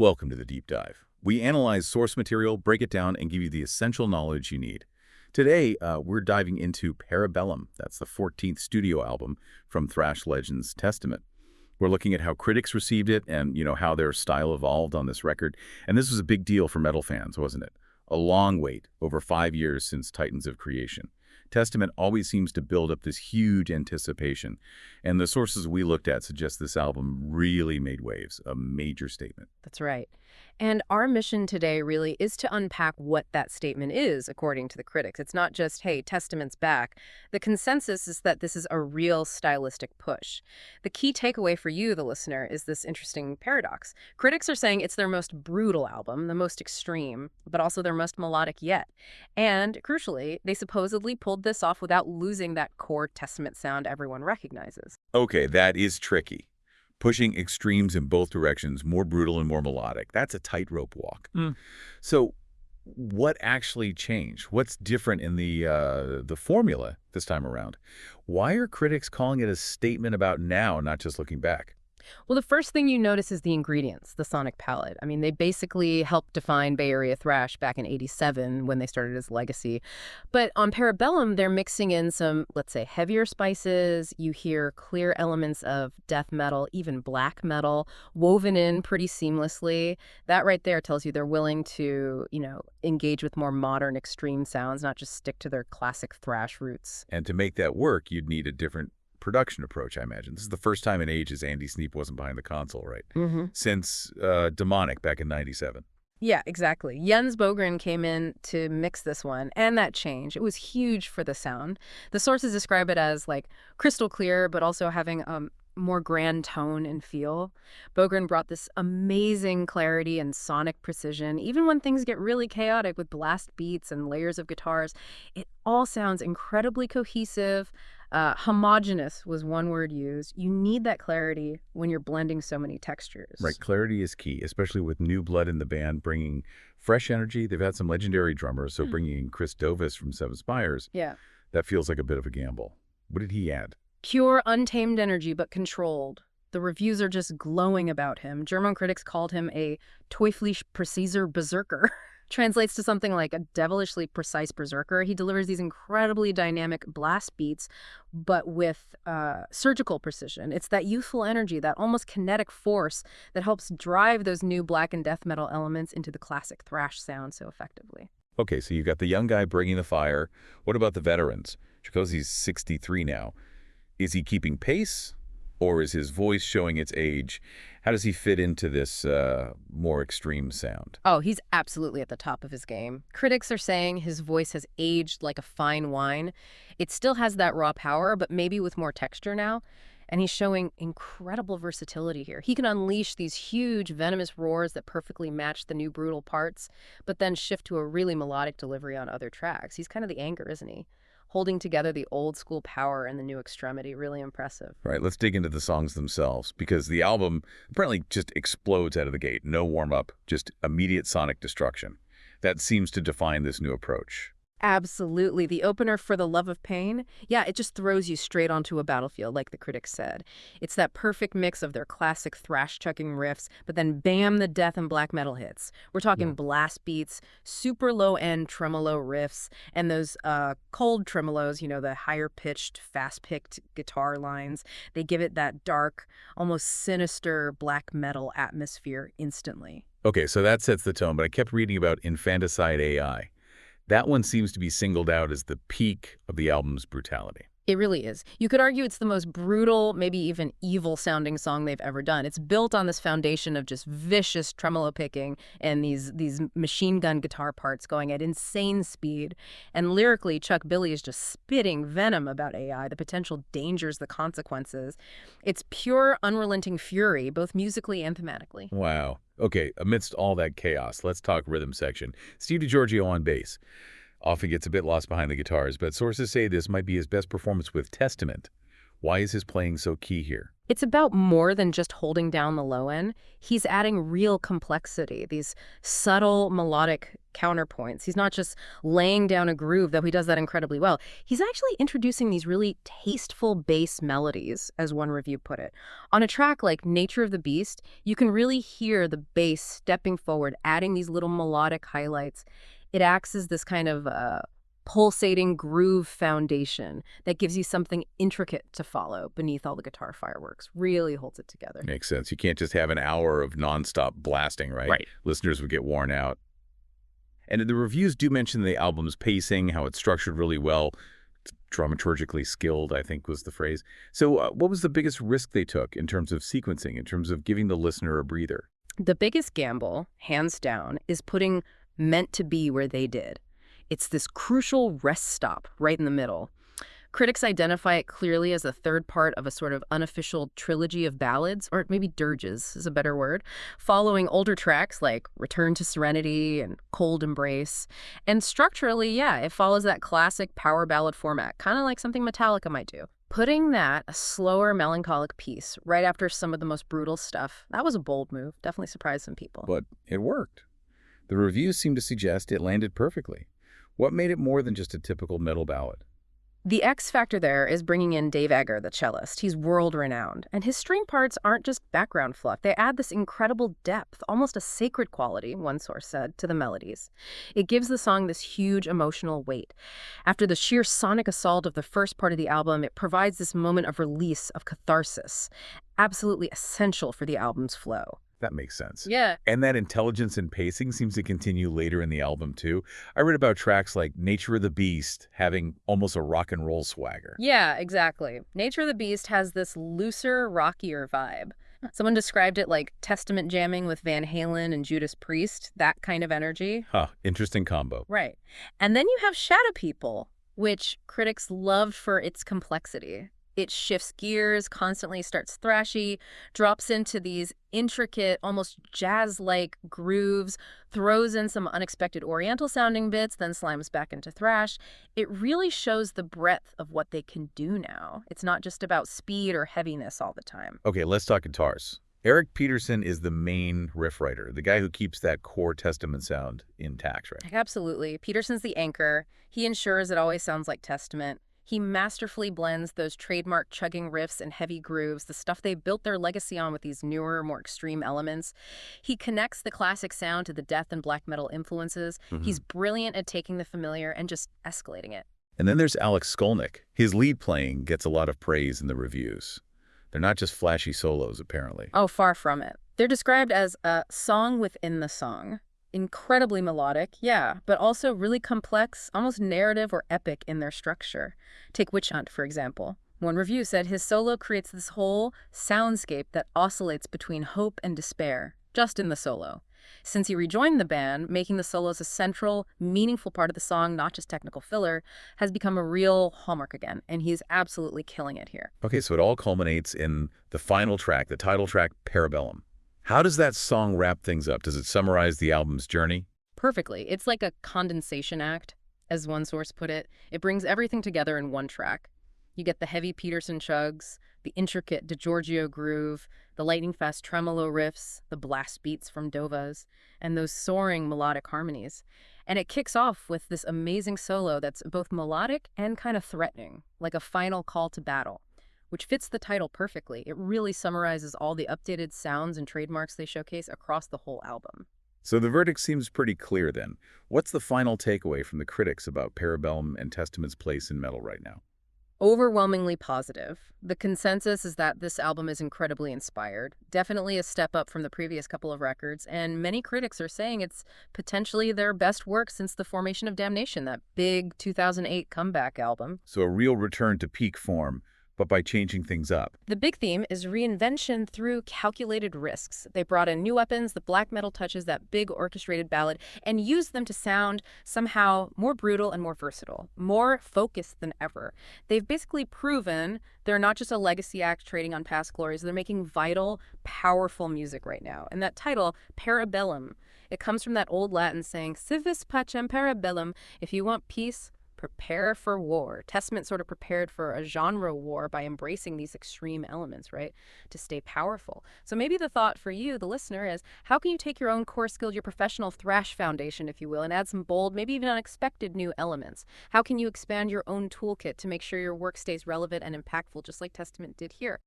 Welcome to the Deep Dive. We analyze source material, break it down, and give you the essential knowledge you need. Today, we're diving into Bellum. That's the 14th studio album from thrash legends Testament. We're looking at how critics received it and, how their style evolved on this record. And this was a big deal for metal fans, wasn't it? A long wait, over 5 years since Titans of Creation. Testament always seems to build up this huge anticipation, and the sources we looked at suggest this album really made waves, a major statement. That's right. And our mission today really is to unpack what that statement is, according to the critics. It's not just, hey, Testament's back. The consensus is that this is a real stylistic push. The key takeaway for you, the listener, is this interesting paradox. Critics are saying it's their most brutal album, the most extreme, but also their most melodic yet. And, crucially, they supposedly pulled this off without losing that core Testament sound everyone recognizes. Okay, that is tricky. Pushing extremes in both directions, more brutal and more melodic. That's a tightrope walk. So what actually changed? What's different in the formula this time around? Why are critics calling it a statement about now, not just looking back? Well, the first thing you notice is the ingredients, the sonic palette. I mean, they basically helped define Bay Area thrash back in '87 when they started as Legacy. But on Bellum, they're mixing in some, let's say, heavier spices. You hear clear elements of death metal, even black metal, woven in pretty seamlessly. That right there tells you they're willing to, engage with more modern extreme sounds, not just stick to their classic thrash roots. And to make that work, you'd need a different production approach, I imagine. This is the first time in ages Andy Sneap wasn't behind the console, right? Since Demonic back in '97. Yeah, exactly. Jens Bogren came in to mix this one, and that change, it was huge for the sound. The sources describe it as, crystal clear, but also having a more grand tone and feel. Bogren brought this amazing clarity and sonic precision. Even when things get really chaotic with blast beats and layers of guitars, it all sounds incredibly cohesive. Homogeneous was one word used. You need that clarity when you're blending so many textures. Right, clarity is key, especially with new blood in the band, bringing fresh energy. They've had some legendary drummers, so bringing in Chris Dovis from Seven Spires, Yeah. that feels like a bit of a gamble. What did he add? Pure, untamed energy, but controlled. The reviews are just glowing about him. German critics called him a teuflisch präziser Berserker. Translates to something like a devilishly precise berserker. He delivers these incredibly dynamic blast beats, but with surgical precision. It's that youthful energy, that almost kinetic force that helps drive those new black and death metal elements into the classic thrash sound so effectively. Okay, so you've got the young guy bringing the fire. What about the veterans? Chikosi's 63 now. Is he keeping pace, or is his voice showing its age? How does he fit into this more extreme sound? Oh, he's absolutely at the top of his game. Critics are saying his voice has aged like a fine wine. It still has that raw power, but maybe with more texture now. And he's showing incredible versatility here. He can unleash these huge, venomous roars that perfectly match the new brutal parts, but then shift to a really melodic delivery on other tracks. He's kind of the Anger, isn't he? Holding together the old school power and the new extremity. Really impressive. All right, let's dig into the songs themselves, because the album apparently just explodes out of the gate. No warm-up, just immediate sonic destruction. That seems to define this new approach. Absolutely. The opener, For the Love of Pain, yeah, it just throws you straight onto a battlefield, like the critics said. It's that perfect mix of their classic thrash-chucking riffs, but then bam, the death and black metal hits. We're talking blast beats, super low-end tremolo riffs, and those cold tremolos, the higher-pitched, fast-picked guitar lines. They give it that dark, almost sinister black metal atmosphere instantly. Okay, so that sets the tone, but I kept reading about Infanticide AI. That one seems to be singled out as the peak of the album's brutality. It really is. You could argue it's the most brutal, maybe even evil-sounding song they've ever done. It's built on this foundation of just vicious tremolo picking and these machine gun guitar parts going at insane speed. And lyrically, Chuck Billy is just spitting venom about AI, the potential dangers, the consequences. It's pure, unrelenting fury, both musically and thematically. Wow. Okay, amidst all that chaos, let's talk rhythm section. Steve DiGiorgio on bass. Often gets a bit lost behind the guitars, but sources say this might be his best performance with Testament. Why is his playing so key here? It's about more than just holding down the low end. He's adding real complexity, these subtle melodic counterpoints. He's not just laying down a groove, though he does that incredibly well. He's actually introducing these really tasteful bass melodies, as one review put it. On a track like Nature of the Beast, you can really hear the bass stepping forward, adding these little melodic highlights. It acts as this kind of pulsating groove foundation that gives you something intricate to follow beneath all the guitar fireworks. Really holds it together. Makes sense. You can't just have an hour of nonstop blasting, right? Right. Listeners would get worn out. And the reviews do mention the album's pacing, how it's structured really well. It's dramaturgically skilled, I think was the phrase. So what was the biggest risk they took in terms of sequencing, in terms of giving the listener a breather? The biggest gamble, hands down, is putting Meant to Be where they did. It's this crucial rest stop right in the middle. Critics identify it clearly as the third part of a sort of unofficial trilogy of ballads, or maybe dirges is a better word, following older tracks like Return to Serenity and Cold Embrace. And structurally, yeah, it follows that classic power ballad format, kind of like something Metallica might do. Putting that, a slower, melancholic piece, right after some of the most brutal stuff, that was a bold move. Definitely surprised some people. But it worked. The reviews seem to suggest it landed perfectly. What made it more than just a typical metal ballad? The X factor there is bringing in Dave Eggar, the cellist. He's world-renowned. And his string parts aren't just background fluff. They add this incredible depth, almost a sacred quality, one source said, to the melodies. It gives the song this huge emotional weight. After the sheer sonic assault of the first part of the album, it provides this moment of release, of catharsis, absolutely essential for the album's flow. That makes sense. Yeah. And that intelligence and pacing seems to continue later in the album, too. I read about tracks like Nature of the Beast having almost a rock and roll swagger. Yeah, exactly. Nature of the Beast has this looser, rockier vibe. Someone described it like Testament jamming with Van Halen and Judas Priest, that kind of energy. Huh, interesting combo. Right. And then you have Shadow People, which critics loved for its complexity. It shifts gears, constantly starts thrashy, drops into these intricate, almost jazz-like grooves, throws in some unexpected oriental-sounding bits, then slimes back into thrash. It really shows the breadth of what they can do now. It's not just about speed or heaviness all the time. Okay, let's talk guitars. Eric Peterson is the main riff writer, the guy who keeps that core Testament sound intact, right? Absolutely. Peterson's the anchor. He ensures it always sounds like Testament. He masterfully blends those trademark chugging riffs and heavy grooves, the stuff they built their legacy on, with these newer, more extreme elements. He connects the classic sound to the death and black metal influences. He's brilliant at taking the familiar and just escalating it. And then there's Alex Skolnick. His lead playing gets a lot of praise in the reviews. They're not just flashy solos, apparently. Oh, far from it. They're described as a song within the song. Incredibly melodic, yeah, but also really complex, almost narrative or epic in their structure. Take Witch Hunt, for example. One review said his solo creates this whole soundscape that oscillates between hope and despair, just in the solo. Since he rejoined the band, making the solos a central, meaningful part of the song, not just technical filler, has become a real hallmark again, and he's absolutely killing it here. Okay, so it all culminates in the final track, the title track, Parabellum. How does that song wrap things up? Does it summarize the album's journey? Perfectly. It's like a condensation act, as one source put it. It brings everything together in one track. You get the heavy Peterson chugs, the intricate DiGiorgio groove, the lightning-fast tremolo riffs, the blast beats from Dovas, and those soaring melodic harmonies. And it kicks off with this amazing solo that's both melodic and kind of threatening, like a final call to battle, which fits the title perfectly. It really summarizes all the updated sounds and trademarks they showcase across the whole album. So the verdict seems pretty clear then. What's the final takeaway from the critics about Parabellum and Testament's place in metal right now? Overwhelmingly positive. The consensus is that this album is incredibly inspired, definitely a step up from the previous couple of records, and many critics are saying it's potentially their best work since the formation of Damnation, that big 2008 comeback album. So a real return to peak form, but by changing things up. The big theme is reinvention through calculated risks. They brought in new weapons, the black metal touches, that big orchestrated ballad, and used them to sound somehow more brutal and more versatile, more focused than ever. They've basically proven they're not just a legacy act trading on past glories. They're making vital, powerful music right now. And that title, Parabellum, it comes from that old Latin saying, Civis pacem parabellum. If you want peace, prepare for war. Testament sort of prepared for a genre war by embracing these extreme elements, right, to stay powerful. So maybe the thought for you, the listener, is how can you take your own core skills, your professional thrash foundation, if you will, and add some bold, maybe even unexpected new elements? How can you expand your own toolkit to make sure your work stays relevant and impactful, just like Testament did here?